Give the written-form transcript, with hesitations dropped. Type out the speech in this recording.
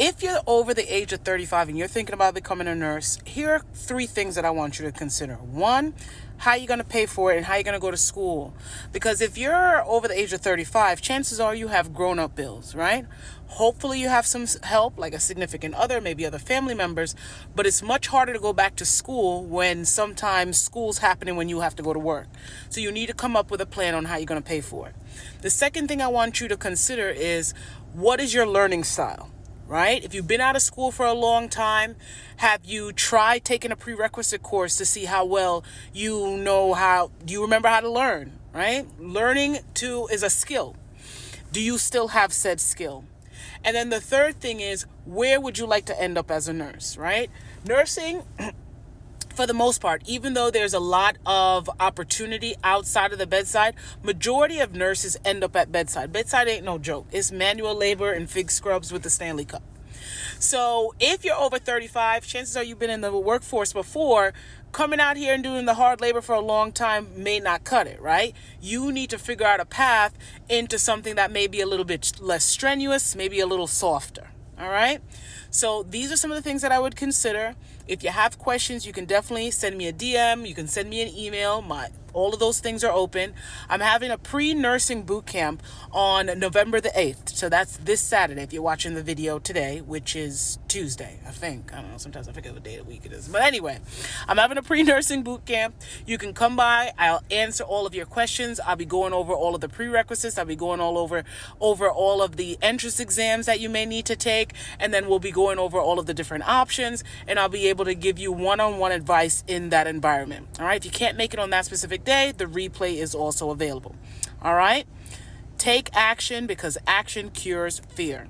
if you're over the age of 35 and you're thinking about becoming a nurse, here are 3 things that I want you to consider. 1, how you're going to pay for it and how you're going to go to school. Because if you're over the age of 35, chances are you have grown-up bills, right? Hopefully you have some help, like a significant other, maybe other family members, but it's much harder to go back to school when sometimes school's happening when you have to go to work. So you need to come up with a plan on how you're going to pay for it. The second thing I want you to consider is, what is your learning style? Right? If you've been out of school for a long time, have you tried taking a prerequisite course to see how well do you remember how to learn, right? Learning is a skill. Do you still have said skill? And then the third thing is, where would you like to end up as a nurse, right? Nursing, for the most part, even though there's a lot of opportunity outside of the bedside, majority of nurses end up at bedside. Bedside ain't no joke. It's manual labor and fig scrubs with the Stanley Cup. So if you're over 35, chances are you've been in the workforce before. Coming out here and doing the hard labor for a long time may not cut it, right? You need to figure out a path into something that may be a little bit less strenuous, maybe a little softer. All right. So these are some of the things that I would consider. If you have questions, you can definitely send me a DM. You can send me an email. All of those things are open. I'm having a pre-nursing boot camp on November the 8th. So that's this Saturday if you're watching the video today, which is Tuesday, I think. I don't know. Sometimes I forget what day of the week it is. But anyway, I'm having a pre-nursing boot camp. You can come by. I'll answer all of your questions. I'll be going over all of the prerequisites. I'll be going over all of the entrance exams that you may need to take. And then we'll be going over all of the different options. And I'll be able to give you one-on-one advice in that environment. All right. If you can't make it on that specific day, the replay is also available. All right. Take action, because action cures fear.